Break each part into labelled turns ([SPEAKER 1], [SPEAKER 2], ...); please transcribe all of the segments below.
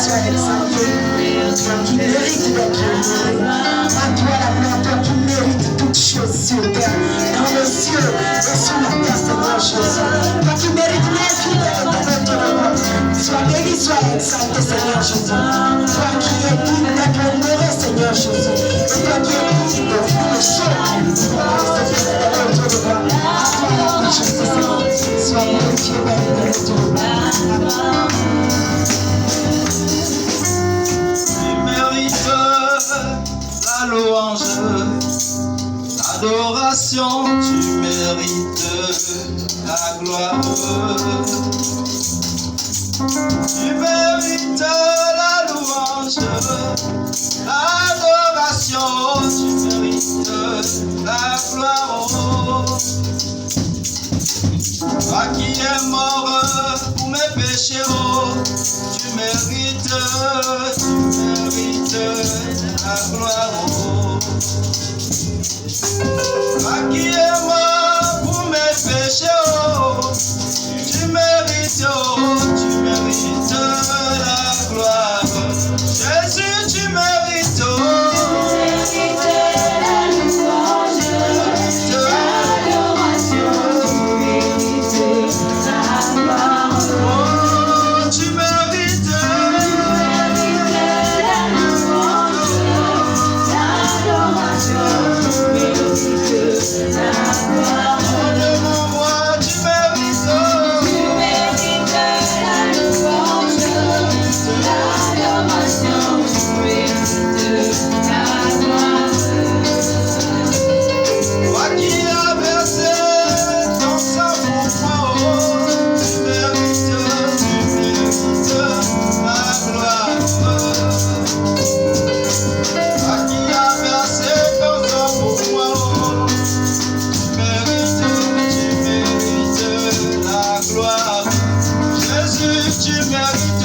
[SPEAKER 1] sois exalté. Toi qui mérites d'être honoré. À toi la gloire, toi qui mérites toutes choses sur terre, dans les cieux et sur la terre, Seigneur Jésus. Toi qui mérites l'infidèle de ton nom. Sois béni, sois exalté, Seigneur Jésus. Toi qui es digne d'être honoré, Seigneur Jésus. Et toi qui es digne de faire les choses. Sois glorifié, béni de ton nom.
[SPEAKER 2] Tu mérites la louange, l'adoration, tu mérites la gloire. Tu mérites la louange, l'adoration, tu mérites la gloire. Toi qui es mort pour mes péchés, tu mérites la gloire. Toi qui es mort pour mes péchés, tu mérites la gloire. Jésus, tu mérites la louange, l'adoration, la gloire. Oh, tu mérites la louange, l'adoration, la gloire. Oh, de mon roi, tu mérites la louange, l'adoration, la gloire. Toi qui as versé ton sang pour moi, tu mérites la gloire. Toi qui as versé ton sang pour moi, tu mérites la gloire. Jésus, tu mérites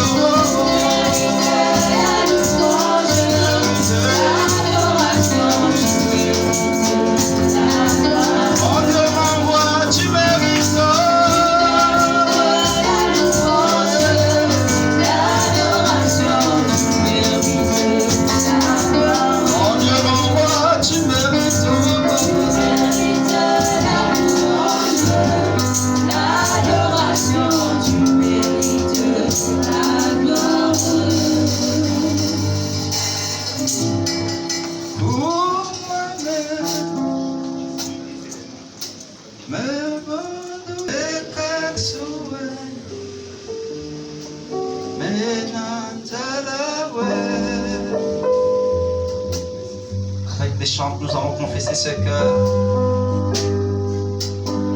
[SPEAKER 2] Avec des chants, nous allons confesser ce cœur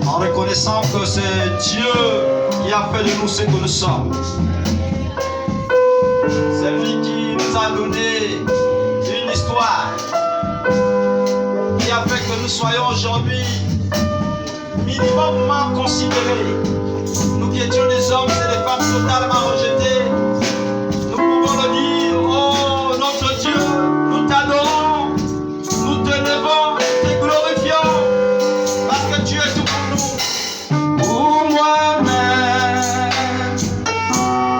[SPEAKER 2] en reconnaissant que c'est Dieu qui a fait de nous ce que nous sommes. C'est lui qui nous a donné une histoire qui a fait que nous soyons aujourd'hui minimumement considérés. Nous qui étions des hommes et des femmes totalement rejetés, nous pouvons le dire: oh notre Dieu, nous t'adorons, nous te levons, te glorifions, parce que tu es tout pour nous. Pour moi-même,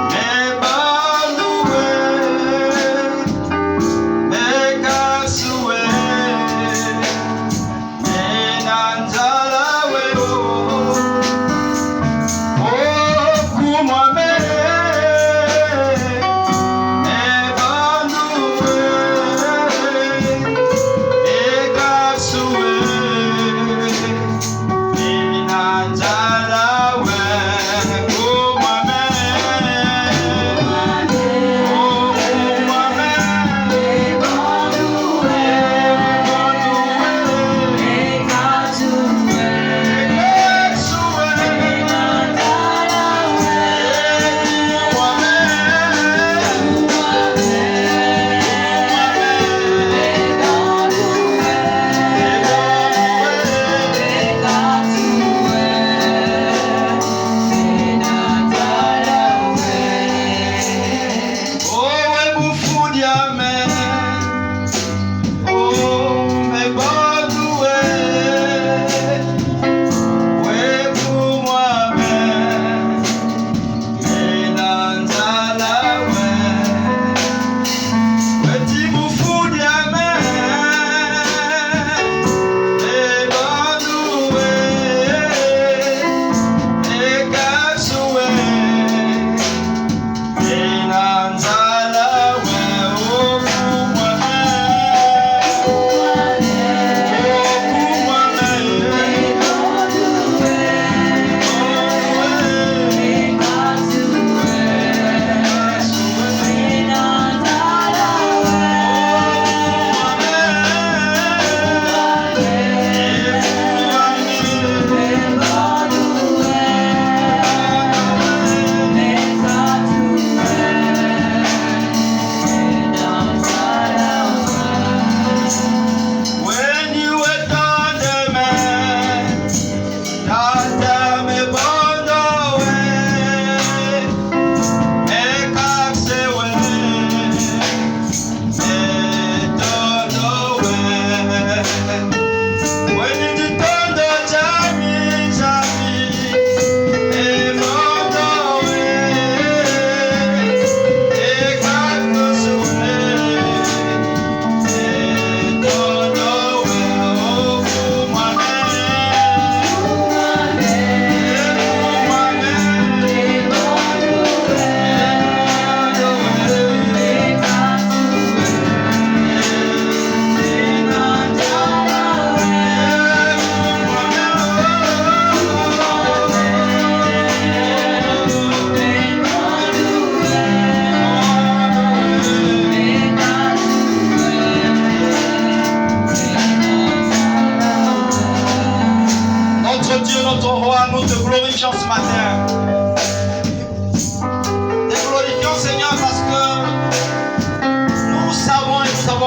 [SPEAKER 2] mes banoués, mes cassoués, mes nanzalaoué, oh, pour moi-même.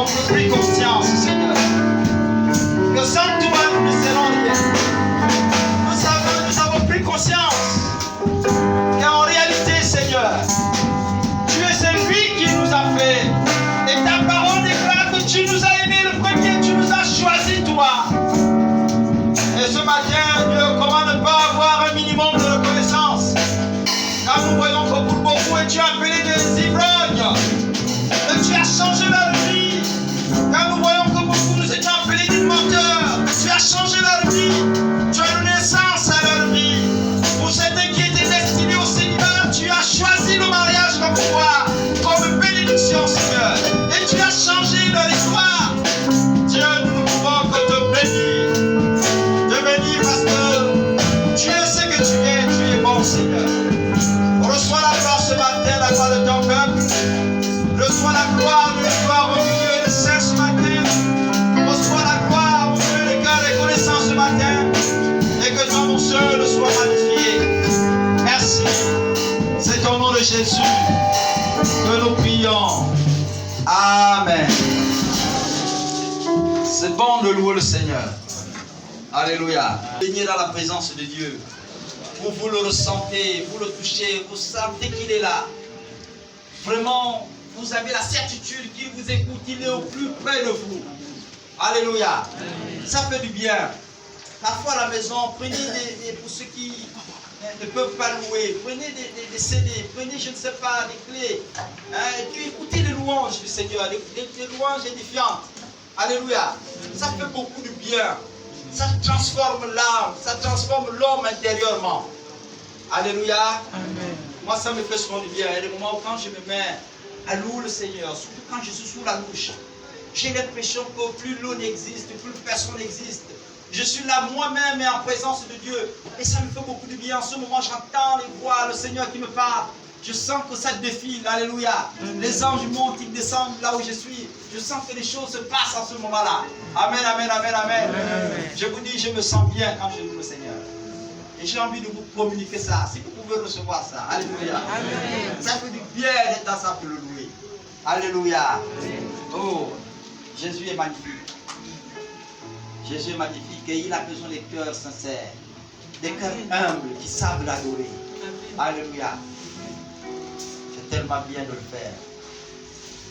[SPEAKER 2] avons pris conscience, Seigneur, que sans toi, nous ne serons rien. Nous avons pris conscience qu'en réalité, Seigneur, tu es celui qui nous a fait. Et ta parole déclare que tu nous as aimés le premier, tu nous as choisis, toi. Et ce matin, Dieu, comment ne pas avoir un minimum de reconnaissance quand nous voyons que pour beaucoup, et tu as appelé des ivrognes, et tu as changé leur vie. Quand nous voyons que beaucoup nous étions appelés des menteurs, tu as changé leur vie. Tu as donné sens à leur vie. Pour certains qui étaient destinés au célibat, tu as choisi le mariage comme foi, comme bénédiction, Seigneur. Et tu as changé leur histoire. Dieu, nous ne pouvons que te bénir. Te bénir parce que tu es ce que tu es. Tu es bon, Seigneur. Reçois la gloire ce matin, la gloire de ton peuple. Reçois la gloire, le gloire au milieu de saint ce matin. Reçois la gloire, mon Dieu, les cœurs reconnaissants ce matin. Et que toi, mon seul, sois magnifié. Merci. C'est au nom de Jésus que nous prions. Amen. C'est bon de louer le Seigneur. Alléluia. Venez dans la présence de Dieu. Vous le ressentez, vous le touchez, vous sentez qu'il est là. Vraiment, vous avez la certitude qu'il vous écoute, il est au plus près de vous. Alléluia. Ça fait du bien. Parfois à la maison, prenez pour ceux qui ne peuvent pas louer, prenez des CD, prenez, je ne sais pas, des clés. Et puis écoutez les louanges du Seigneur, des louanges édifiantes. Alléluia. Ça fait beaucoup de bien. Ça transforme l'âme, ça transforme l'homme intérieurement. Alléluia. Amen. Moi, ça me fait souvent du bien. Il y a des moments où quand je me mets à louer le Seigneur, surtout quand je suis sous la douche, j'ai l'impression que plus l'eau n'existe, plus personne n'existe. Je suis là moi-même et en présence de Dieu. Et ça me fait beaucoup de bien. En ce moment, j'entends les voix, le Seigneur qui me parle. Je sens que ça défile. Alléluia. Les anges montent, ils descendent là où je suis. Je sens que les choses se passent en ce moment-là. Amen, amen, amen, amen. Amen. Je vous dis, je me sens bien quand je loue le Seigneur. Et j'ai envie de vous communiquer ça. Si vous pouvez recevoir ça. Alléluia. Amen. Ça fait du bien d'être dans ça pour le louer. Alléluia. Amen. Oh, Jésus est magnifique. Jésus est magnifique et il a besoin des cœurs sincères, des cœurs humbles qui savent l'adorer. Alléluia. C'est tellement bien de le faire.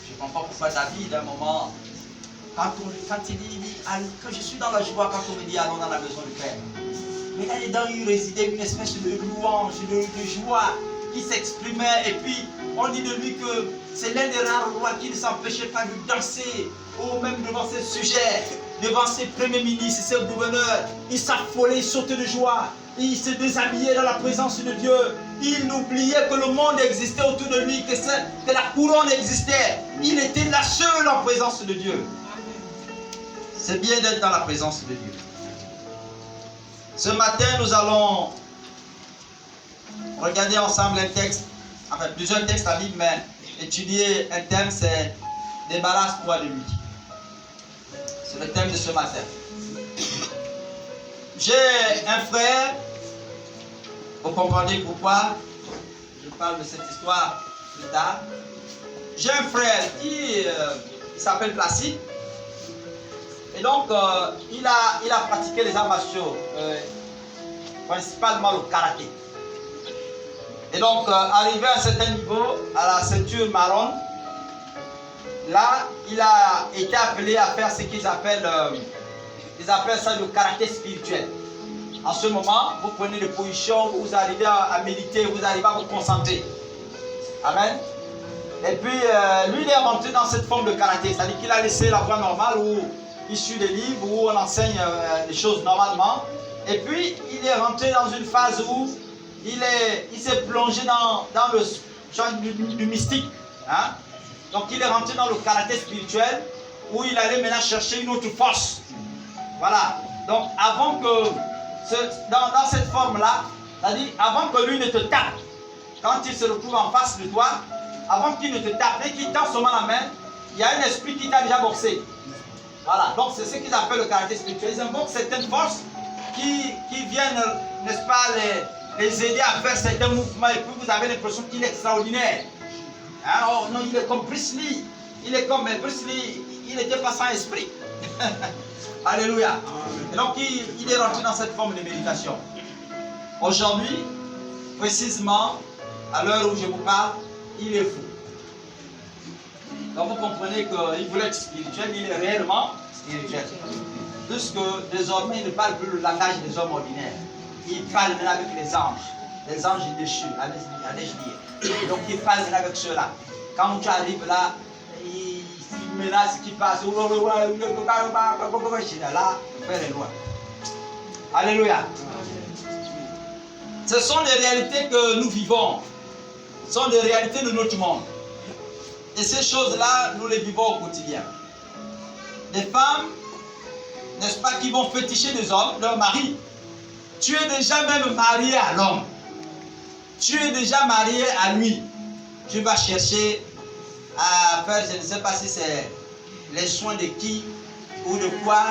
[SPEAKER 2] Je ne comprends pas pourquoi David, à un moment, quand il dit, quand je suis dans la joie, quand on me dit allons dans la maison du Père. Mais là-dedans, il résidait une espèce de louange, de joie qui s'exprimait. Et puis, on dit de lui que c'est l'un des rares rois qui ne s'empêchait pas de danser, ou même devant ses sujets, devant ses premiers ministres, ses gouverneurs. Il s'affolait, il sautait de joie. Il se déshabillait dans la présence de Dieu. Il oubliait que le monde existait autour de lui, que la couronne existait. Il était là seul en présence de Dieu. C'est bien d'être dans la présence de Dieu. Ce matin, nous allons regarder ensemble un texte, enfin plusieurs textes à lire, mais étudier un thème, c'est débarrasse-toi de lui. C'est le thème de ce matin. J'ai un frère, vous comprenez pourquoi je parle de cette histoire plus tard. J'ai un frère qui s'appelle Placide. Et donc, il a pratiqué les arts martiaux, principalement le karaté. Et donc, arrivé à un certain niveau, à la ceinture marron, là, il a été appelé à faire ce qu'ils appellent, ils appellent ça le karaté spirituel. En ce moment, vous prenez des positions, vous arrivez à méditer, vous arrivez à vous concentrer. Amen. Et puis, lui, il est rentré dans cette forme de karaté, c'est-à-dire qu'il a laissé la voie normale où il suit des livres, où on enseigne les choses normalement. Et puis, il est rentré dans une phase où il s'est plongé dans le genre du mystique. Hein? Donc, il est rentré dans le karaté spirituel, où il allait maintenant chercher une autre force. Voilà. Donc, avant que, dans cette forme-là, c'est-à-dire, avant que lui ne te tape, quand il se retrouve en face de toi, avant qu'il ne te tape et qu'il tend seulement la main, il y a un esprit qui t'a déjà boxé. Voilà, donc c'est ce qu'ils appellent le karaté spirituel. Ils invoquent certaines forces qui viennent, n'est-ce pas, les aider à faire certains mouvements. Et puis vous avez l'impression qu'il est extraordinaire. Hein? Oh non, il est comme Bruce Lee. Il est comme Bruce Lee. il n'était pas sans esprit. Alléluia. Et donc il est rentré dans cette forme de méditation. Aujourd'hui, précisément, à l'heure où je vous parle, il est fou. Donc vous comprenez qu'il voulait être spirituel, il est réellement spirituel. Puisque désormais, il ne parle plus le langage des hommes ordinaires. Il parle maintenant avec les anges déchus, allez-je dire. Donc il parle maintenant avec ceux-là. Quand tu arrives là, il menace qui passe. Là, le Père est loin. Alléluia. Ce sont les réalités que nous vivons. Ce sont des réalités de notre monde. Et ces choses-là, nous les vivons au quotidien. Des femmes, n'est-ce pas, qui vont féticher des hommes, leur mari. Tu es déjà même marié à l'homme. Tu es déjà marié à lui. Tu vas chercher à faire, je ne sais pas si c'est les soins de qui ou de quoi.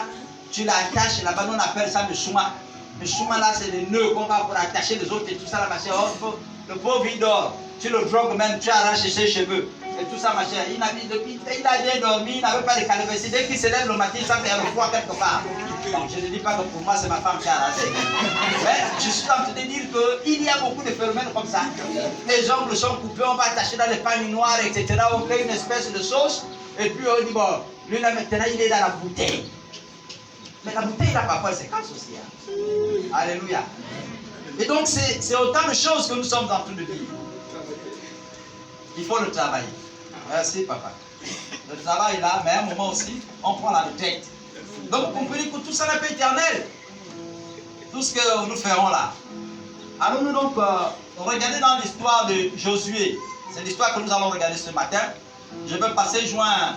[SPEAKER 2] Tu l'attaches là-bas, on appelle ça le chouma. Le chouma là, c'est les nœuds qu'on va pour attacher les autres et tout ça là, machin. Oh, le pauvre il dort. Tu le drogues même, tu arraches ses cheveux. Et tout ça, machin. Il a bien dormi, il n'avait pas de calvitie. Dès qu'il se lève le matin, ça fait un froid quelque part. Donc, je ne dis pas que pour moi, c'est ma femme qui a arraché. Mais je suis en train de dire qu'il y a beaucoup de phénomènes comme ça. Les ongles sont coupés, on va attacher dans les pagnes noires, etc. On crée une espèce de sauce. Et puis on dit, bon, lui là maintenant, il est dans la bouteille. Mais la bouteille, il a parfois ses séquences aussi. Hein. Alléluia. Et donc, c'est autant de choses que nous sommes en train de vivre. Il faut le travailler. Merci, papa. Le travail est là, mais à un moment aussi, on prend la retraite. Donc, vous comprenez que tout ça n'est pas éternel. Tout ce que nous ferons là. Allons-nous donc regarder dans l'histoire de Josué. C'est l'histoire que nous allons regarder ce matin. Je vais passer joint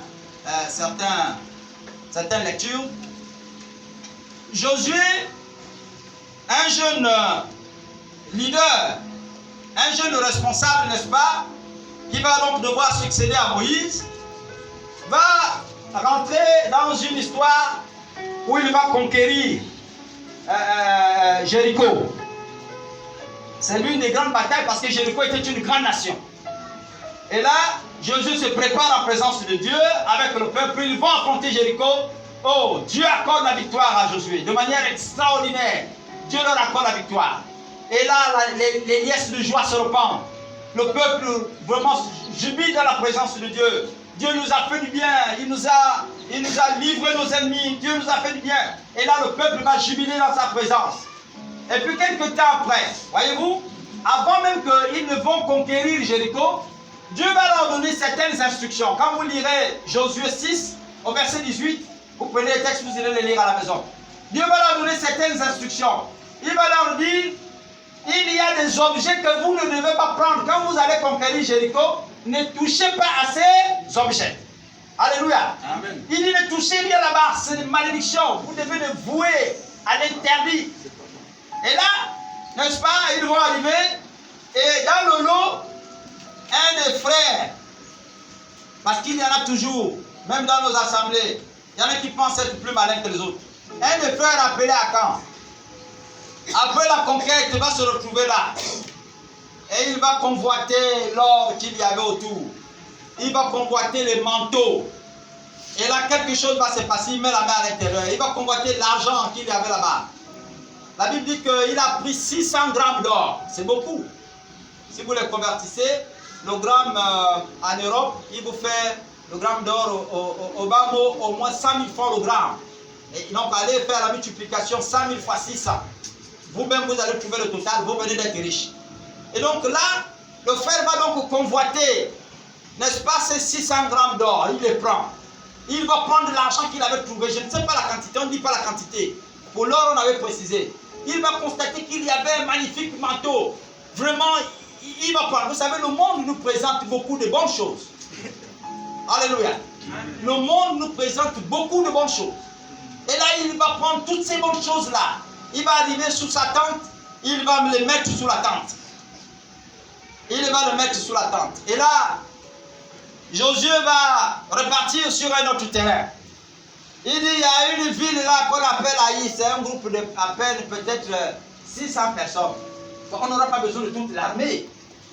[SPEAKER 2] certaines lectures. Josué, un jeune leader, un jeune responsable, n'est-ce pas, qui va donc devoir succéder à Moïse, va rentrer dans une histoire où il va conquérir Jéricho. C'est l'une des grandes batailles parce que Jéricho était une grande nation. Et là, Josué se prépare en présence de Dieu avec le peuple. Ils vont affronter Jéricho. Oh, Dieu accorde la victoire à Josué de manière extraordinaire. Dieu leur accorde la victoire. Et là, les liesses de joie se répandent. Le peuple vraiment jubile dans la présence de Dieu. Dieu nous a fait du bien. Il nous a livré nos ennemis. Dieu nous a fait du bien. Et là, le peuple va jubiler dans sa présence. Et puis, quelques temps après, voyez-vous, avant même qu'ils ne vont conquérir Jéricho, Dieu va leur donner certaines instructions. Quand vous lirez Josué 6, au verset 18, vous prenez les textes, vous irez les lire à la maison. Dieu va leur donner certaines instructions. Il va leur dire, il y a des objets que vous ne devez pas prendre. Quand vous allez conquérir Jéricho, ne touchez pas à ces objets. Alléluia. Amen. Il dit ne touchez rien là-bas, c'est une malédiction. Vous devez le vouer à l'interdit. Et là, n'est-ce pas, ils vont arriver, et dans le lot, un des frères, parce qu'il y en a toujours, même dans nos assemblées, il y en a qui pensent être plus malins que les autres. Un des frères appelé Akan, après la conquête, il va se retrouver là. Et il va convoiter l'or qu'il y avait autour. Il va convoiter les manteaux. Et là, quelque chose va se passer, il met la main à l'intérieur. Il va convoiter l'argent qu'il y avait là-bas. La Bible dit qu'il a pris 600 grammes d'or. C'est beaucoup. Si vous les convertissez, le gramme en Europe, il vous fait le gramme d'or au bas mot au moins 100 000 francs le gramme. Et donc, allez faire la multiplication 100 000 fois 600. Vous-même, vous allez trouver le total, vous venez d'être riche. Et donc là, le frère va donc convoiter, n'est-ce pas, ces 600 grammes d'or. Il les prend. Il va prendre l'argent qu'il avait trouvé. Je ne sais pas la quantité, on ne dit pas la quantité. Pour l'or, on avait précisé. Il va constater qu'il y avait un magnifique manteau. Vraiment, il va prendre. Vous savez, le monde nous présente beaucoup de bonnes choses. Alléluia. Le monde nous présente beaucoup de bonnes choses. Et là, il va prendre toutes ces bonnes choses-là. Il va arriver sous sa tente. Il va les mettre sous la tente. Il va le mettre sous la tente. Et là, Josué va repartir sur un autre terrain. Il dit, il y a une ville là qu'on appelle Haï. C'est un groupe de à peine peut-être 600 personnes. Donc on n'aura pas besoin de toute l'armée.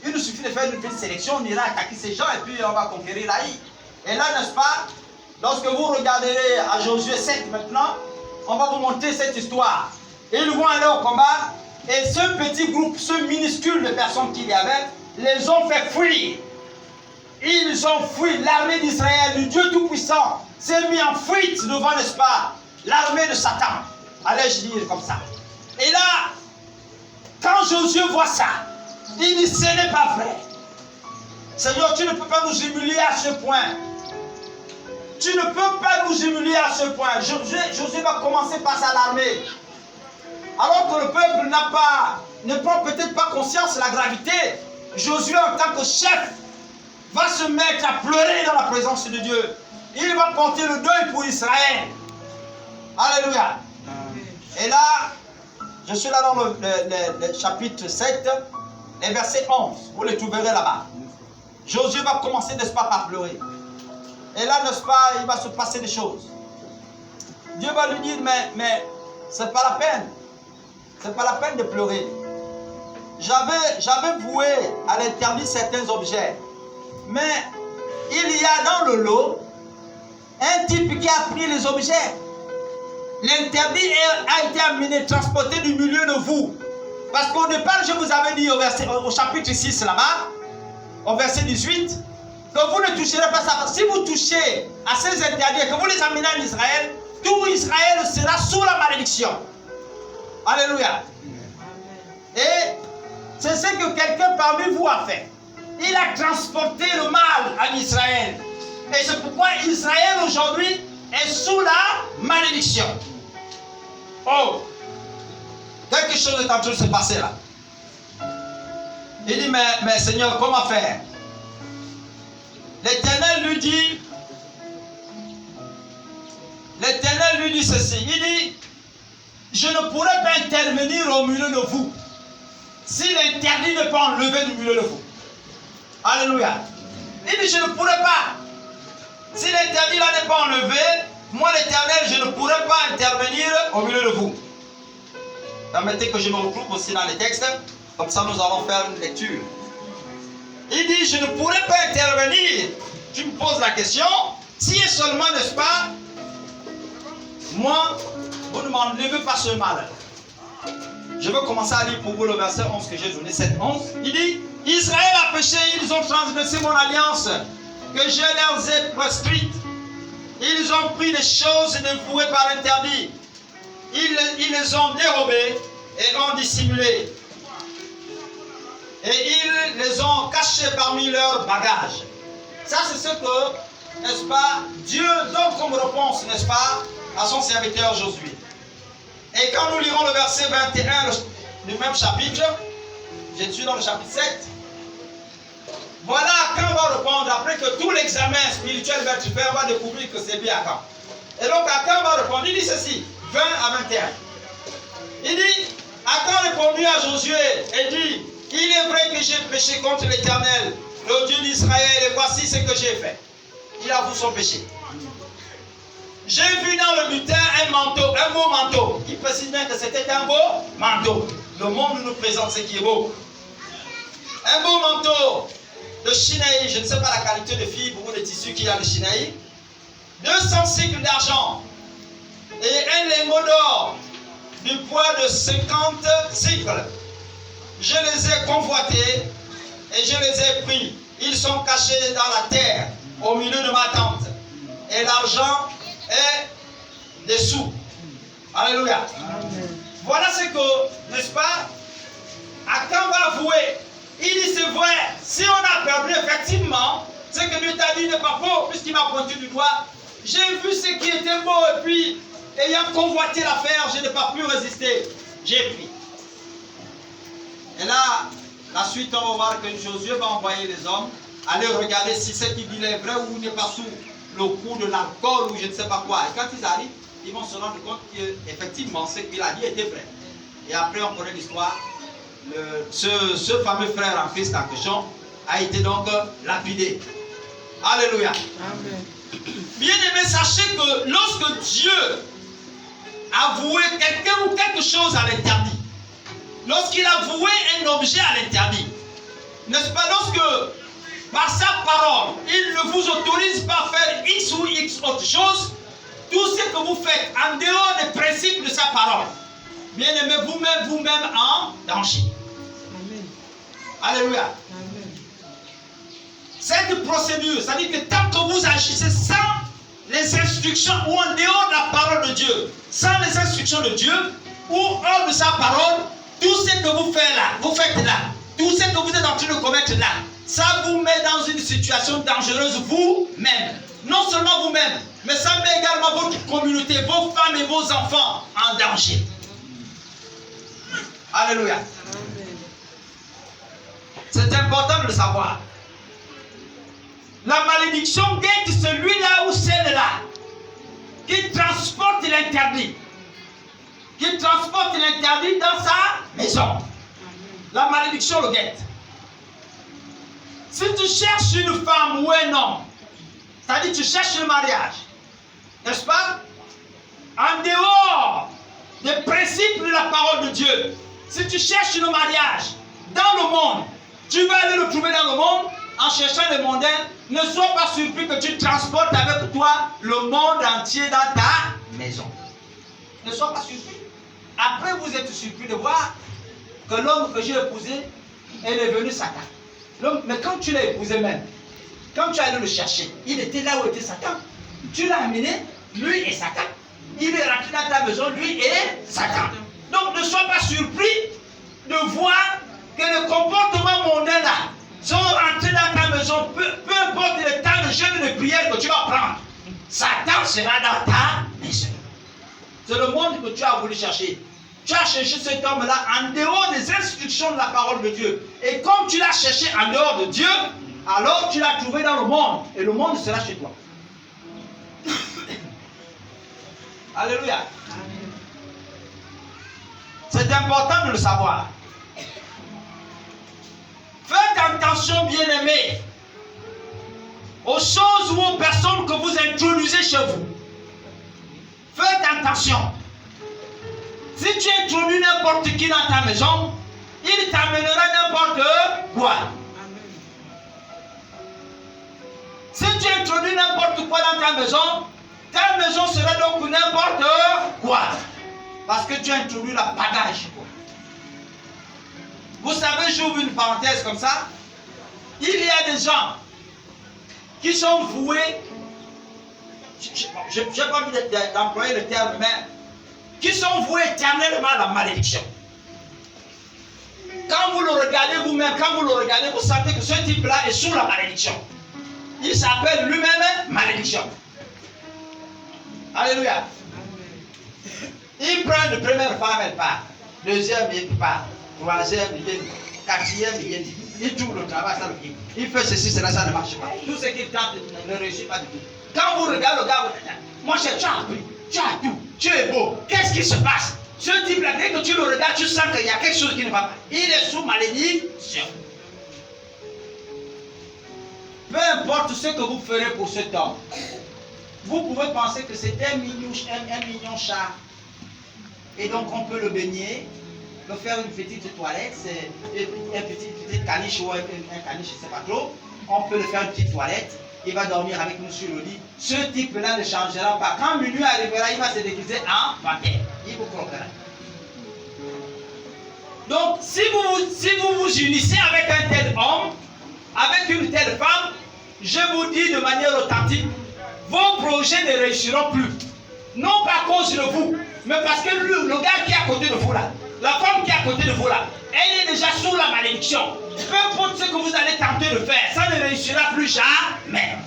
[SPEAKER 2] Il nous suffit de faire une petite sélection. On ira attaquer ces gens et puis on va conquérir Haï. Et là, n'est-ce pas, Lorsque vous regarderez à Josué 7 maintenant, on va vous montrer cette histoire. Ils vont aller au combat et ce petit groupe, ce minuscule de personnes qu'il y avait, les ont fait fuir. Ils ont fui. L'armée d'Israël, du Dieu Tout-Puissant, s'est mis en fuite devant, n'est-ce pas, l'armée de Satan. Allais-je dire comme ça. Et là, quand Josué voit ça, il dit, ce n'est pas vrai. Seigneur, tu ne peux pas nous humilier à ce point. Tu ne peux pas nous humilier à ce point. Josué va commencer par s'alarmer. Alors que le peuple ne prend peut-être pas conscience de la gravité, Josué en tant que chef va se mettre à pleurer dans la présence de Dieu. Il va porter le deuil pour Israël. Alléluia. Et là, je suis là dans le chapitre 7, et verset 11. Vous le trouverez là-bas. Josué va commencer, n'est-ce pas, par pleurer. Et là, n'est-ce pas, il va se passer des choses. Dieu va lui dire, mais c'est pas la peine. C'est pas la peine de pleurer. J'avais voué à l'interdit certains objets. Mais il y a dans le lot un type qui a pris les objets. L'interdit a été amené, transporté du milieu de vous. Parce qu'au départ, je vous avais dit au chapitre 6 là-bas, au verset 18, que vous ne toucherez pas ça. Si vous touchez à ces interdits, que vous les amenez en Israël, tout Israël sera sous la malédiction. Alléluia. Et c'est ce que quelqu'un parmi vous a fait. Il a transporté le mal en Israël. Et c'est pourquoi Israël aujourd'hui est sous la malédiction. Oh, quelque chose est en train de se passer là. Il dit, mais Seigneur, comment faire? L'Éternel lui dit ceci. Il dit, je ne pourrai pas intervenir au milieu de vous si l'interdit n'est pas enlevé du milieu de vous. Alléluia. Il dit, je ne pourrai pas. Si l'interdit là n'est pas enlevé, moi l'Éternel, je ne pourrai pas intervenir au milieu de vous. Permettez que je me retrouve aussi dans les textes. Comme ça, nous allons faire une lecture. Il dit, je ne pourrai pas intervenir. Tu me poses la question, si et seulement, n'est-ce pas, moi, vous ne m'enlevez pas ce mal. Je veux commencer à lire pour vous le verset 11 que j'ai donné, 7-11. Il dit, Israël a péché, ils ont transgressé mon alliance que je leur ai prescrite. Ils ont pris des choses dévouées par l'interdit. Ils les ont dérobées et ont dissimulé. Et ils les ont cachés parmi leurs bagages. Ça, c'est ce que, n'est-ce pas, Dieu donne comme réponse, n'est-ce pas, à son serviteur Josué. Et quand nous lirons le verset 21 du même chapitre, je suis dans le chapitre 7, voilà quand on va répondre, après que tout l'examen spirituel va être fait, on va découvrir que c'est lui à quand. Et donc, Akan va répondre, il dit ceci, 20 à 21. Il dit, Akan répondit à Josué et dit, il est vrai que j'ai péché contre l'Éternel, le Dieu d'Israël, et voici ce que j'ai fait. Il avoue son péché. J'ai vu dans le butin un manteau, un beau manteau, qui précise bien que c'était un beau manteau. Le monde nous présente ce qui est beau. Un beau manteau de Chinaï, je ne sais pas la qualité de fibre ou de tissu qu'il y a de Chinaï, 200 cycles d'argent et un lingot d'or du poids de 50 cycles. Je les ai convoités et je les ai pris. Ils sont cachés dans la terre, au milieu de ma tente. Et l'argent est dessous. Alléluia. Amen. Voilà ce que, n'est-ce pas, Akan va avouer. Il dit c'est vrai, si on a perdu effectivement, ce que Dieu t'a dit n'est pas faux, puisqu'il m'a pointé du doigt. J'ai vu ce qui était beau et puis, ayant convoité l'affaire, je n'ai pas pu résister. J'ai pris. Et là, la suite, on va voir que Josué va envoyer les hommes aller regarder si ce qu'il dit est vrai ou n'est pas sous le coup de l'alcool ou je ne sais pas quoi. Et quand ils arrivent, ils vont se rendre compte qu'effectivement, ce qu'il a dit était vrai. Et après, on connaît l'histoire. Ce fameux frère en Christ en question a été donc lapidé. Alléluia. Amen. Bien aimé, sachez que lorsque Dieu avouait quelqu'un ou quelque chose à l'interdit, lorsqu'il avouait un objet à l'interdit, n'est-ce pas, lorsque par sa parole, il ne vous autorise pas à faire X ou X autre chose. Tout ce que vous faites en dehors des principes de sa parole, bien aimé, vous-même en danger.
[SPEAKER 1] Amen.
[SPEAKER 2] Alléluia.
[SPEAKER 1] Amen.
[SPEAKER 2] Cette procédure, ça dit que tant que vous agissez sans les instructions ou en dehors de la parole de Dieu, sans les instructions de Dieu ou hors de sa parole, tout ce que vous faites là, tout ce que vous êtes en train de commettre là, ça vous met dans une situation dangereuse vous-même. Non seulement vous-même, mais ça met également votre communauté, vos femmes et vos enfants en danger. Alléluia.
[SPEAKER 1] Amen.
[SPEAKER 2] C'est important de le savoir. La malédiction guette celui-là ou celle-là qui transporte l'interdit. Qui transporte l'interdit dans sa maison. La malédiction le guette. Si tu cherches une femme ou un homme, c'est-à-dire tu cherches le mariage, n'est-ce pas? En dehors des principes de la parole de Dieu, si tu cherches le mariage dans le monde, tu vas aller le trouver dans le monde en cherchant les mondains. Ne sois pas surpris que tu transportes avec toi le monde entier dans ta maison. Ne sois pas surpris. Après, vous êtes surpris de voir que l'homme que j'ai épousé est devenu Satan. Mais quand tu l'as épousé même, quand tu es allé le chercher, il était là où était Satan. Tu l'as amené, lui et Satan. Il est rentré dans ta maison, lui et Satan. Donc ne sois pas surpris de voir que le comportement mondain là sont rentrés dans ta maison, peu importe le temps de jeûne et de prière que tu vas prendre. Satan sera dans ta maison. C'est le monde que tu as voulu chercher. Tu as cherché cet homme-là en dehors des instructions de la parole de Dieu. Et comme tu l'as cherché en dehors de Dieu, alors tu l'as trouvé dans le monde. Et le monde sera chez toi. Alléluia. C'est important de le savoir. Faites attention, bien-aimés, aux choses ou aux personnes que vous introduisez chez vous. Faites attention. Si tu introduis n'importe qui dans ta maison, il t'amènera n'importe quoi. Si tu introduis n'importe quoi dans ta maison sera donc n'importe quoi. Parce que tu as introduit la pagaille chez toi. Vous savez, j'ouvre une parenthèse comme ça. Il y a des gens qui sont voués, je n'ai pas envie d'employer le terme, mais qui sont voués éternellement à la malédiction. Quand vous le regardez vous-même, vous sentez que ce type-là est sous la malédiction. Il s'appelle lui-même malédiction. Alléluia. Il prend une première femme, elle part. Deuxième, il part. Troisième, il vient. Quatrième, il vient. Il trouve le travail, ça le fait. Il fait ceci, cela, ça ne marche pas. Tout ce qu'il tente ne réussit pas du tout. Quand vous regardez le gars, vous dites, moi, tu as appris, tu as tout, tu es beau. Qu'est-ce qui se passe? Ce type-là, dès que tu le regardes, tu sens qu'il y a quelque chose qui ne va pas. Il est sous malédiction. Peu importe ce que vous ferez pour cet homme, vous pouvez penser que c'est un mignon chat. Et donc on peut le baigner, le faire une petite toilette, une petite caniche ou un caniche, je ne sais pas trop. On peut le faire une petite toilette, il va dormir avec nous sur le lit. Ce type-là ne changera pas. Quand minuit arrivera, il va se déguiser en vampire. Il vous croquera. Donc si vous vous unissez avec un tel homme, avec une telle femme, je vous dis de manière authentique, vos projets ne réussiront plus. Non pas à cause de vous, mais parce que le gars qui est à côté de vous là, la femme qui est à côté de vous là, elle est déjà sous la malédiction. Peu importe ce que vous allez tenter de faire, ça ne réussira plus jamais.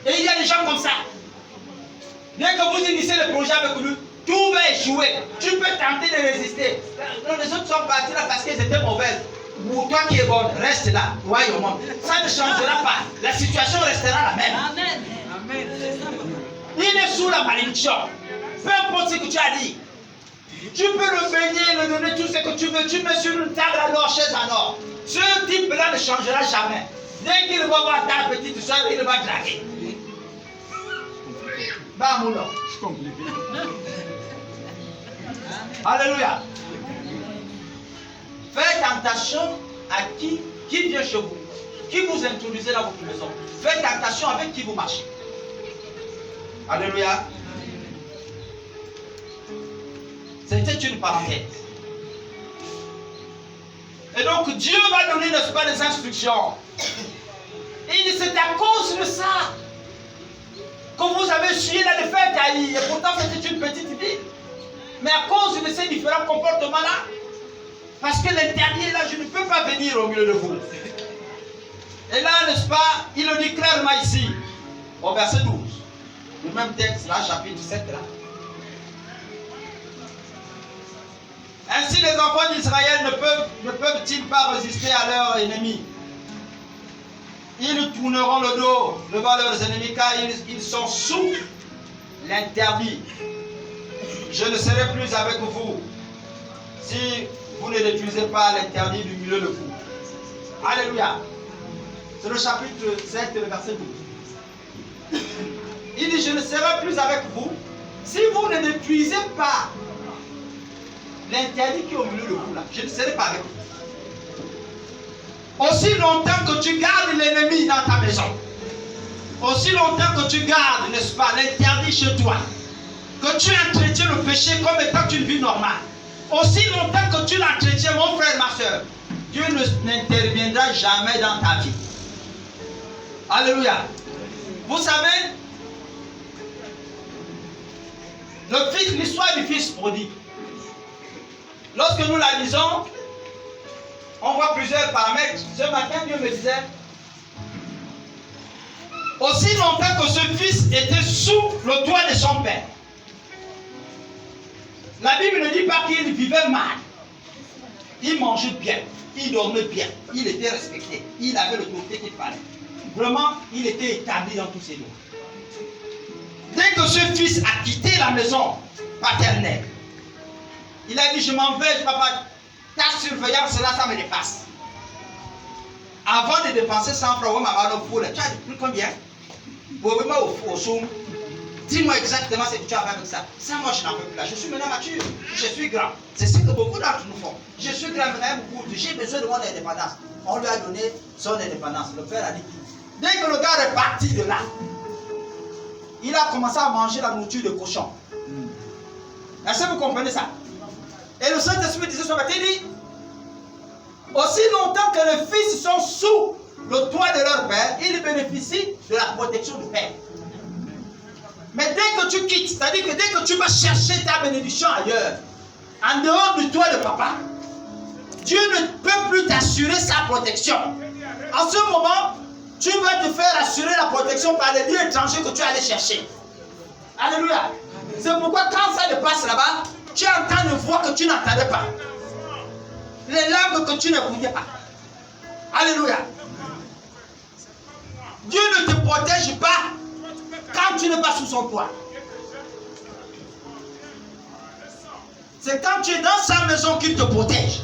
[SPEAKER 2] Et il y a des gens comme ça. Dès que vous initiez le projet avec lui, tout va échouer. Tu peux tenter de résister. Les autres sont partis là parce qu'elles étaient mauvaises. Pour toi qui es bonne, reste là, royaume. Ça ne changera pas. La situation restera la même.
[SPEAKER 1] Amen. Amen.
[SPEAKER 2] Il est sous la malédiction. Peu importe ce que tu as dit. Tu peux le baigner, le donner tout ce que tu veux. Tu mets sur une table à or, chaise à or. Ce type-là ne changera jamais. Dès qu'il va voir ta petite soeur, il va draguer. Bah, mon nom. Alléluia. Faites attention à qui vient chez vous. qui vous introduisez dans votre maison. Faites attention avec qui vous marchez. Alléluia. C'était une parenthèse. Et donc Dieu va donner, n'est-ce pas, des instructions. Et c'est à cause de ça que vous avez essuyé la défaite à Haï. Et pourtant c'était une petite ville. Mais à cause de ces différents comportements-là, parce que l'interdit est là, je ne peux pas venir au milieu de vous. Et là, n'est-ce pas, il le dit clairement ici, au verset 12. Le même texte, là, chapitre 7, là. Ainsi, les enfants d'Israël ne peuvent-ils pas résister à leurs ennemis? Ils tourneront le dos devant leurs ennemis car ils sont sous l'interdit. Je ne serai plus avec vous si vous ne détruisez pas l'interdit du milieu de vous. Alléluia. C'est le chapitre 7, le verset 12. Il dit, je ne serai plus avec vous si vous ne détruisez pas l'interdit qui est au milieu de vous là. Je ne serai pas avec vous. Aussi longtemps que tu gardes l'ennemi dans ta maison, aussi longtemps que tu gardes, n'est-ce pas, l'interdit chez toi, que tu entretiens le péché comme étant une vie normale, aussi longtemps que tu l'entretiens, mon frère, ma soeur, Dieu n'interviendra jamais dans ta vie. Alléluia. Vous savez, l'histoire du fils prodigue, lorsque nous la lisons, on voit plusieurs paramètres. Ce matin, Dieu me disait, aussi longtemps que ce fils était sous le toit de son père, la Bible ne dit pas qu'il vivait mal. Il mangeait bien, il dormait bien, il était respecté, il avait l'autorité qu'il fallait. Vraiment, il était établi dans tous ses lois. Dès que ce fils a quitté la maison paternelle, il a dit, je m'en vais, papa, ta surveillance là, ça me dépasse. Avant de dépenser 100 francs, tu as pris combien? Dis-moi exactement ce que tu as fait avec ça. Ça, moi, je n'en peux plus là. Je suis maintenant mature. Je suis grand. C'est ce que beaucoup d'entre nous font. Je suis grand maintenant, j'ai besoin de mon indépendance. On lui a donné son indépendance. Le père a dit, dès que le gars est parti de là, il a commencé à manger la nourriture de cochon. Est-ce que vous comprenez ça? Et le Saint-Esprit disait ce matin, il dit, aussi longtemps que les fils sont sous le toit de leur père, ils bénéficient de la protection du père. Mais dès que tu quittes, c'est-à-dire que dès que tu vas chercher ta bénédiction ailleurs, en dehors du toit de papa, Dieu ne peut plus t'assurer sa protection. En ce moment, tu vas te faire assurer la protection par les lieux étrangers que tu allais chercher. Alléluia. C'est pourquoi quand ça te passe là-bas, tu entends une voix que tu n'entendais pas. Les langues que tu n'écoutais pas. Alléluia. Dieu ne te protège pas quand tu n'es pas sous son toit. C'est quand tu es dans sa maison qu'il te protège.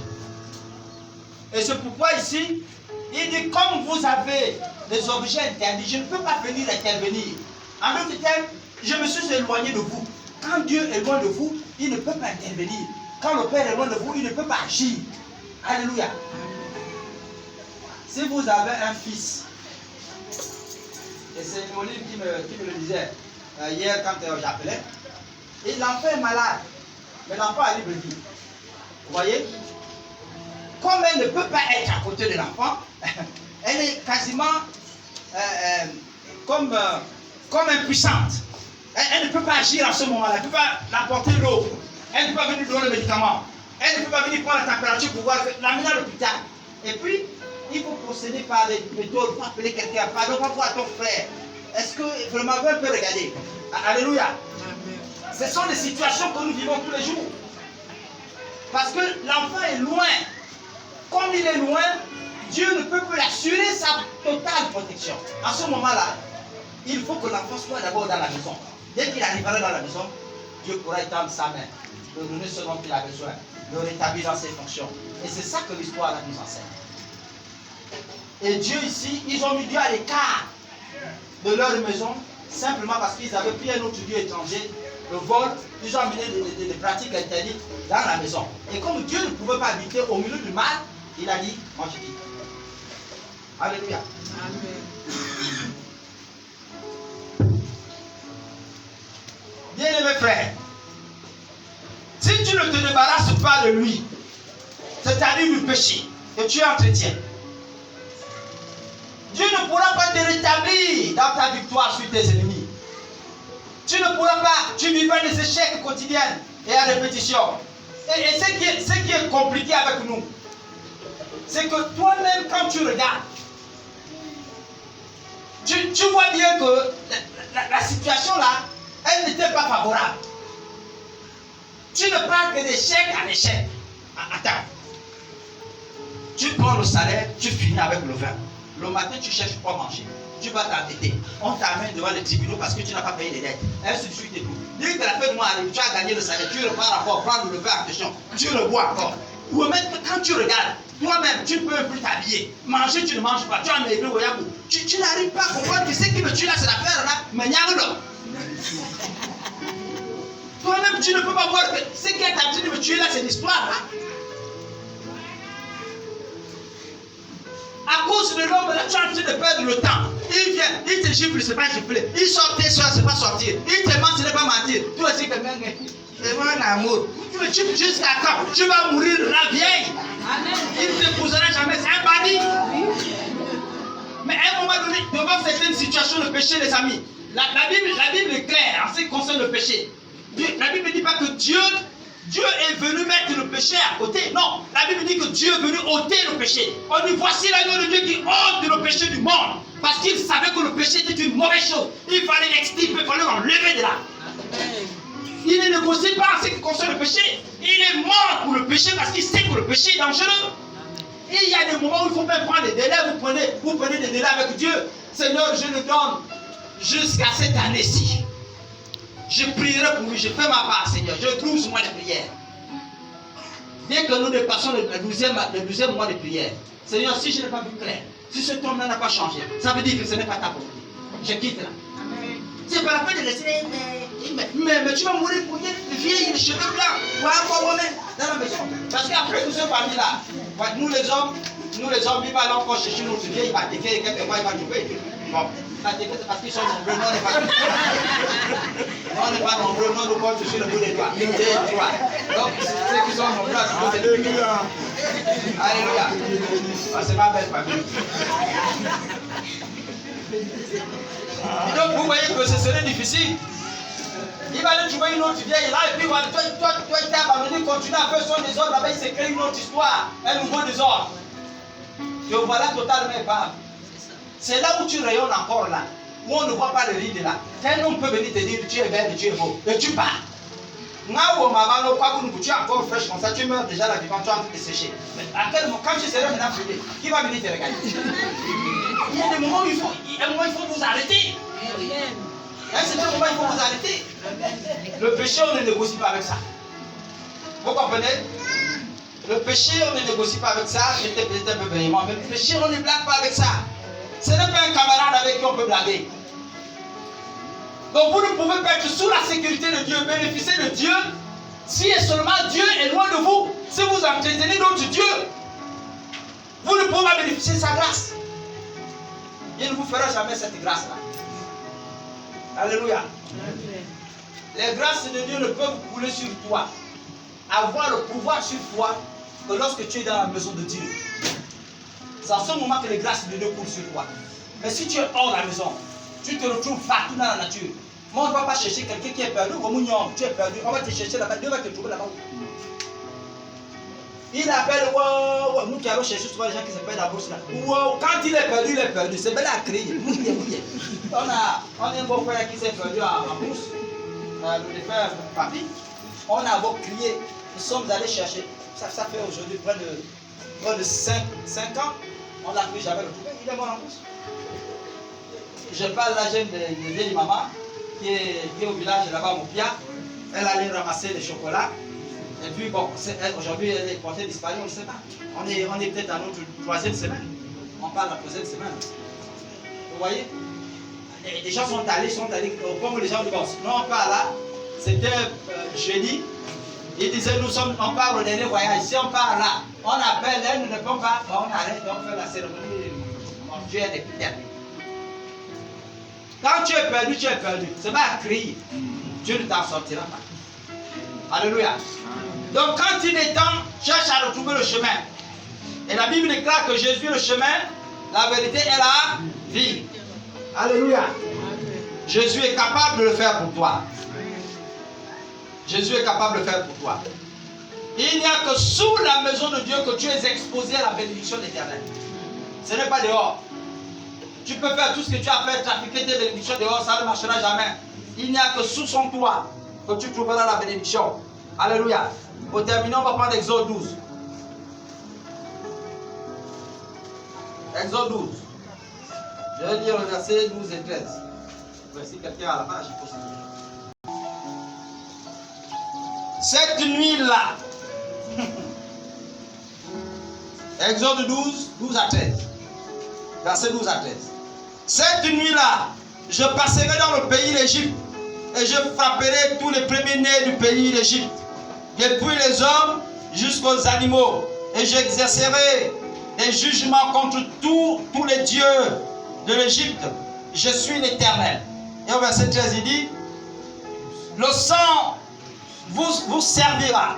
[SPEAKER 2] Et c'est pourquoi ici, il dit, comme vous avez des objets interdits, je ne peux pas venir intervenir. En d'autres termes, je me suis éloigné de vous. Quand Dieu est loin de vous, il ne peut pas intervenir. Quand le Père est loin de vous, il ne peut pas agir. Alléluia. Si vous avez un fils, et c'est Olive qui me le disait hier quand j'appelais, et l'enfant est malade, mais l'enfant a libre vie. Vous voyez? Comme elle ne peut pas être à côté de l'enfant, elle est quasiment comme impuissante. Elle ne peut pas agir en ce moment-là. Elle ne peut pas l'apporter l'eau. Elle ne peut pas venir donner le médicament. Elle ne peut pas venir prendre la température pour l'amener à l'hôpital. Et puis, il faut procéder par des méthodes. Il faut appeler quelqu'un. Pardon, va voir ton frère. Est-ce que vraiment on peut regarder? Alléluia. Ce sont des situations que nous vivons tous les jours. Parce que l'enfant est loin. Comme il est loin, Dieu ne peut plus assurer sa totale protection. En ce moment-là, il faut que l'enfant soit d'abord dans la maison. Dès qu'il arrivera dans la maison, Dieu pourra étendre sa main, lui donner ce dont il a besoin, le rétablir dans ses fonctions. Et c'est ça que l'histoire nous enseigne. Et Dieu ici, ils ont mis Dieu à l'écart de leur maison, simplement parce qu'ils avaient pris un autre Dieu étranger, le vol, ils ont amené des pratiques interdites dans la maison. Et comme Dieu ne pouvait pas habiter au milieu du mal, il a dit, moi je dis. Alléluia. Bien-aimé frère, si tu ne te débarrasses pas de lui, c'est-à-dire du péché que tu entretiens, Dieu ne pourra pas te rétablir dans ta victoire sur tes ennemis. Tu ne pourras pas, tu vivras des échecs quotidiens et à répétition. Et ce qui est compliqué avec nous, c'est que toi-même, quand tu regardes, tu vois bien que la situation là, elle n'était pas favorable. Tu ne prends que d'échec en échec. Attends. Tu prends le salaire, tu finis avec le vin. Le matin, tu cherches quoi manger. Tu vas t'embêter. On t'amène devant les tribunaux parce que tu n'as pas payé les dettes. Ainsi de suite et tout. Dès que la fin de mois arrive, tu as gagné le salaire, tu repars encore, prendre le vin en question, tu le bois encore. Ou même quand tu regardes, toi-même, tu ne peux plus t'habiller. Manger, tu ne manges pas. Tu as maigri au yabou. Tu n'arrives pas à comprendre que ce qui me tue là, c'est l'affaire là. Mais nyanglo. Toi-même, tu ne peux pas voir que ce qui est en train de me tuer là, c'est l'histoire là. À cause de l'homme, là, tu es en train de perdre le temps. Il vient, il te gifle, c'est pas gifler. Il sort tes soirs, c'est pas sortir. Il te ment, ce n'est pas mentir. Toi aussi, que c'est un amour. Tu me tues jusqu'à quand? Tu vas mourir la vieille. Il ne t'épousera jamais, c'est un bandit. Mais à un moment donné, devant certaines situations de péché, les amis, la Bible est claire en ce qui concerne le péché. La Bible ne dit pas que Dieu est venu mettre le péché à côté. Non, la Bible dit que Dieu est venu ôter le péché. On dit voici l'agneau de Dieu qui ôte le péché du monde. Parce qu'il savait que le péché était une mauvaise chose. Il fallait l'extirper, il fallait l'enlever de là. Il ne négocie pas en ce qui concerne le péché. Il est mort pour le péché parce qu'il sait que le péché est dangereux. Et il y a des moments où il faut même prendre des délais. Vous prenez des délais avec Dieu. Seigneur, je le donne jusqu'à cette année-ci. Je prierai pour lui, je fais ma part, Seigneur. Je 12 mois de prière. Dès que nous dépassons le 12e mois de prière, Seigneur, si je n'ai pas vu clair, si ce homme-là n'a pas changé, ça veut dire que ce n'est pas ta volonté. Je quitte là. C'est pas la peine de laisser. Mais tu vas mourir pour une vieille, les cheveux blancs. Dans la maison. Parce qu'après tout ce parmi-là, nous les hommes, il va aller encore chercher notre vieille, il va t'écrire quelque part, il va trouver. Bon, c'est parce qu'ils sont nombreux, non, on n'est pas nombreux. On n'est pas nombreux, non, nous comptons sur le bout des doigts. Donc, ceux qui sont nombreux, c'est Alléluia. Alléluia. C'est ma belle famille. Et donc, vous voyez que ce serait difficile. Il va aller trouver une autre vieille là, et puis toi, il t'a abandonné, continue à faire son désordre, là-bas, il s'est créé une autre histoire, un nouveau désordre. Que voilà totalement épave. C'est là où tu rayonnes encore là, où on ne voit pas le rides là. Tel homme peut venir te dire tu es belle, tu es beau, et tu pars. Tu es encore fraîche comme ça, tu meurs déjà là vivant, tu es en train de sécher. Mais à quel moment, quand tu seras maintenant brûlé, qui va venir te regarder? Il y a des moments où il faut vous arrêter. C'est un moment où il faut vous arrêter. Le péché, on ne négocie pas avec ça. Vous comprenez? Le péché, on ne négocie pas avec ça. J'étais peut-être un peu véhément, mais le péché, on ne blague pas avec ça. Ce n'est pas un camarade avec qui on peut blaguer. Donc vous ne pouvez pas être sous la sécurité de Dieu, bénéficier de Dieu, si et seulement Dieu est loin de vous. Si vous entretenez d'autres dieux, vous ne pouvez pas bénéficier de sa grâce. Il ne vous fera jamais cette grâce-là. Alléluia. Les grâces de Dieu ne peuvent couler sur toi, avoir le pouvoir sur toi, que lorsque tu es dans la maison de Dieu. C'est à ce moment que les grâces de Dieu coulent sur toi. Mais si tu es hors de la maison, tu te retrouves partout dans la nature. Moi, on ne va pas chercher quelqu'un qui est perdu. Tu es perdu. On va te chercher là-bas. Dieu va te trouver là-bas. Il appelle, wow, nous qui allons chercher souvent les gens qui s'appellent la bourse là. Wow, quand il est perdu, il est perdu. C'est bel à crier. On a un beau frère qui s'est perdu en bourse. Le frère Papi. On a beau crier. Nous sommes allés chercher. Ça fait aujourd'hui près de 5 ans. On l'a plus jamais retrouvé. Il est mort en bourse. Je parle là, j'ai une vieille maman qui est au village là-bas à Moupia. Elle allait ramasser les chocolats. Et puis bon, aujourd'hui elle est portée disparue, on ne sait pas. On est peut-être à notre 3e semaine. On parle de la 3e semaine. Vous voyez? Les gens sont allés au point où les gens disent, bon, non, on part là. C'était jeudi. Ils disaient, on part au dernier voyage. Si on part là, on appelle, elle ne répond pas, on arrête, on fait la cérémonie. tu es perdu. Quand tu es perdu, tu es perdu. C'est pas à crier. Dieu ne t'en sortira pas. Alléluia. Donc quand il est temps, cherche à retrouver le chemin. Et la Bible déclare que Jésus est le chemin, la vérité et la vie. Alléluia. Jésus est capable de le faire pour toi. Jésus est capable de le faire pour toi. Il n'y a que sous la maison de Dieu que tu es exposé à la bénédiction éternelle. Ce n'est pas dehors. Tu peux faire tout ce que tu as fait, trafiquer tes bénédictions dehors, ça ne marchera jamais. Il n'y a que sous son toit que tu trouveras la bénédiction. Alléluia. Pour terminer, on va prendre Exode 12. Exode 12. Je vais lire le verset 12 et 13. Voici quelqu'un à la page, il faut se dire. Cette nuit-là, Exode 12, 12 à 13. Verset 12 à 13. Cette nuit-là, je passerai dans le pays d'Égypte et je frapperai tous les premiers-nés du pays d'Égypte, depuis les hommes jusqu'aux animaux, et j'exercerai des jugements contre tous les dieux de l'Égypte. Je suis l'Éternel. Et au verset 13, il dit, le sang vous servira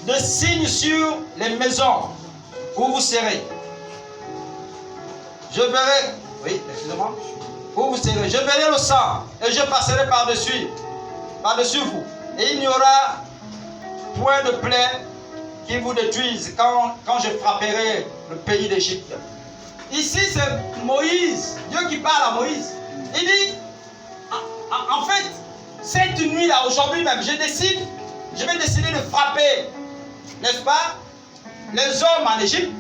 [SPEAKER 2] de signe sur les maisons où vous serez. Je verrai, oui, excusez-moi, où vous serez. Je verrai le sang et je passerai par-dessus vous. Et il n'y aura point de plaie qui vous détruise quand je frapperai le pays d'Égypte. Ici, c'est Moïse, Dieu qui parle à Moïse. Il dit, en fait, cette nuit-là, aujourd'hui même, je vais décider de frapper, n'est-ce pas, les hommes en Égypte,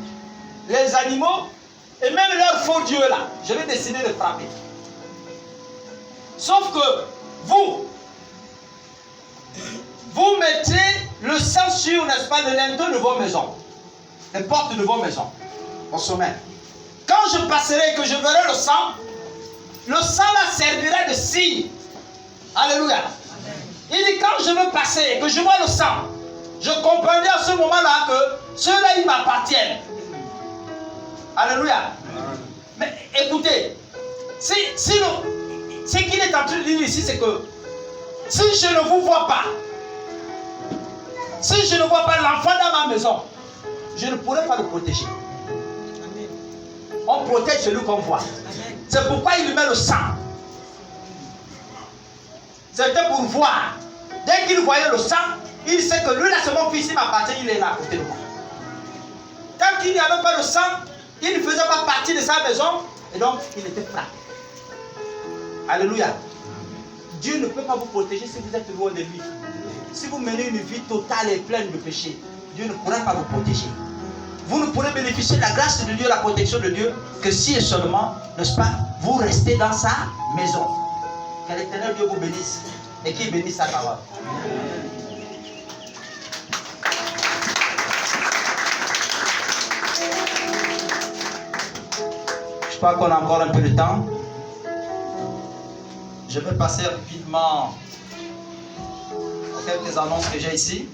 [SPEAKER 2] les animaux, et même leurs faux dieux là. Je vais décider de frapper. Sauf que vous mettez le sang sur, n'est-ce pas, le linteau de vos maisons, les portes de vos maisons, au sommet. Quand je passerai et que je verrai le sang là servira de signe. Alléluia. Il dit, quand je veux passer et que je vois le sang, je comprendrai à ce moment-là que ceux-là, ils m'appartiennent. Alléluia. Mais écoutez, ce qu'il est en train de dire ici, c'est que si je ne vous vois pas, si je ne vois pas l'enfant dans ma maison, je ne pourrai pas le protéger. On protège celui qu'on voit. C'est pourquoi il lui met le sang. C'était pour voir. Dès qu'il voyait le sang, il sait que lui là, c'est mon fils, il m'appartient, il est là à côté de moi. Tant qu'il n'y avait pas de sang, il ne faisait pas partie de sa maison, et donc il était frappé. Alléluia. Dieu ne peut pas vous protéger si vous êtes loin de lui. Si vous menez une vie totale et pleine de péché, Dieu ne pourra pas vous protéger. Vous ne pourrez bénéficier de la grâce de Dieu, la protection de Dieu, que si et seulement, n'est-ce pas, vous restez dans sa maison. Que l'Éternel Dieu vous bénisse et qu'il bénisse sa parole. Je crois qu'on a encore un peu de temps. Je vais passer rapidement aux quelques annonces que j'ai ici.